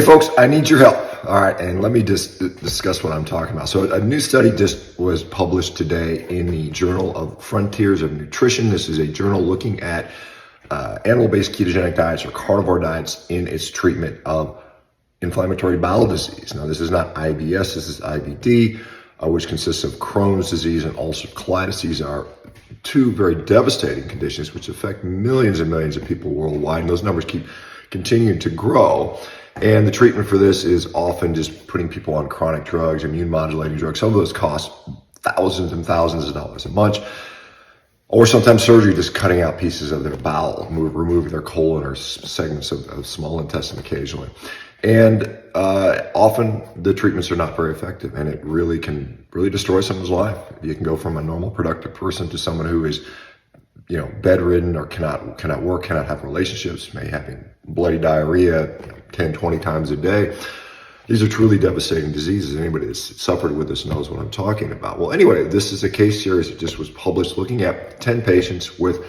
Hey folks, I need your help. All right, and let me just discuss what I'm talking about. So a new study just was published today in the Journal of Frontiers of Nutrition. This is a journal looking at animal-based ketogenic diets or carnivore diets in its treatment of inflammatory bowel disease. Now, this is not IBS, this is IBD, which consists of Crohn's disease and ulcerative colitis. These are two very devastating conditions which affect millions and millions of people worldwide, and those numbers keep continuing to grow. And the treatment for this is often just putting people on chronic drugs, immune modulating drugs. Some of those cost thousands and thousands of dollars a month. Or sometimes surgery, just cutting out pieces of their bowel, removing their colon or segments of small intestine occasionally. And often the treatments are not very effective, and it really can destroy someone's life. You can go from a normal, productive person to someone who is, bedridden or cannot work, cannot have relationships, may having bloody diarrhea 10, 20 times a day. These are truly devastating diseases. Anybody that's suffered with this knows what I'm talking about. Well, anyway, this is a case series that just was published looking at 10 patients with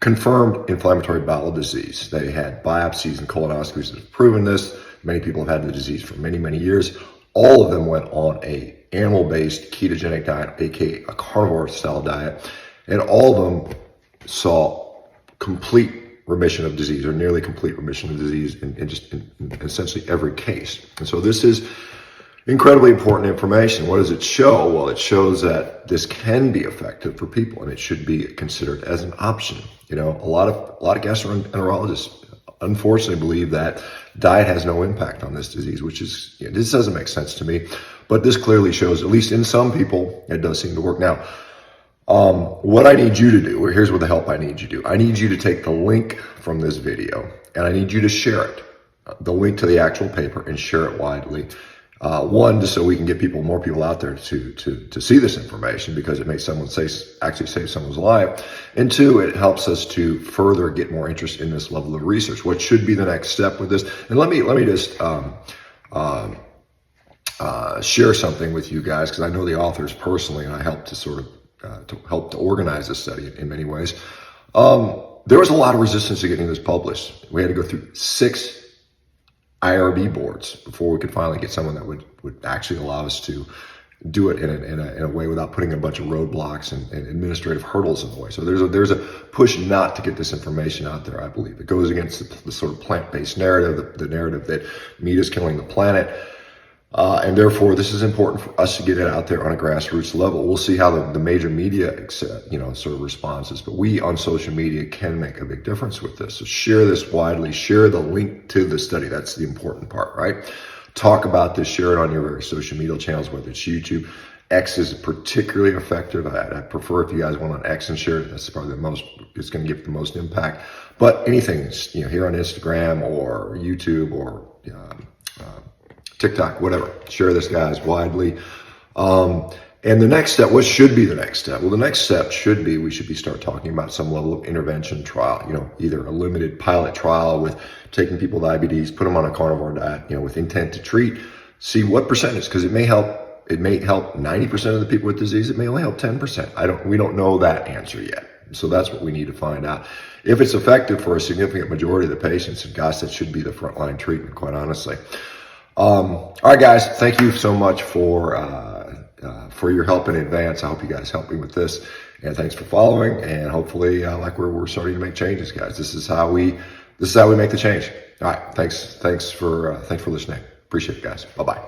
confirmed inflammatory bowel disease. They had biopsies and colonoscopies that have proven this. Many people have had the disease for many, many years. All of them went on a animal-based ketogenic diet, aka a carnivore style diet, and all of them saw complete remission of disease or nearly complete remission of disease in essentially every case. And so this is incredibly important information. What does it show? Well, it shows that this can be effective for people, and it should be considered as an option. A lot of gastroenterologists unfortunately believe that diet has no impact on this disease, which is, this doesn't make sense to me, but this clearly shows, at least in some people, it does seem to work. Now, what I need you to do, or here's what the help I need you to do. I need you to take the link from this video and I need you to share it, the link to the actual paper, and share it widely. One, just so we can get more people out there to see this information, because it may actually save someone's life. And two, it helps us to further get more interest in this level of research. What should be the next step with this? And let me just share something with you guys, because I know the authors personally, and I helped to help to organize this study in many ways. There was a lot of resistance to getting this published. We had to go through 6 IRB boards before we could finally get someone that would actually allow us to do it in a way without putting a bunch of roadblocks and administrative hurdles in the way. So there's a push not to get this information out there, I believe. It goes against the sort of plant-based narrative, the narrative that meat is killing the planet. And therefore, this is important for us to get it out there on a grassroots level. We'll see how the major media, sort of responds to this, but we on social media can make a big difference with this. So share this widely, share the link to the study. That's the important part, right? Talk about this, share it on your various social media channels, whether it's YouTube. X is particularly effective. I prefer if you guys went on X and share it. That's probably it's going to give the most impact. But anything, here on Instagram or YouTube or, TikTok, whatever. Share this, guys, widely. And the next step, what should be the next step? Well, the next step should be, we should start talking about some level of intervention trial, either a limited pilot trial with taking people with IBDs, put them on a carnivore diet, with intent to treat, see what percentage, because it may help 90% of the people with disease. It may only help 10%. We don't know that answer yet. So that's what we need to find out. If it's effective for a significant majority of the patients, and gosh, that should be the frontline treatment, quite honestly. All right, guys, thank you so much for your help in advance. I hope you guys help me with this, and thanks for following. And hopefully, we're starting to make changes, guys. This is how we make the change. All right, thanks for listening. Appreciate it, guys. Bye bye.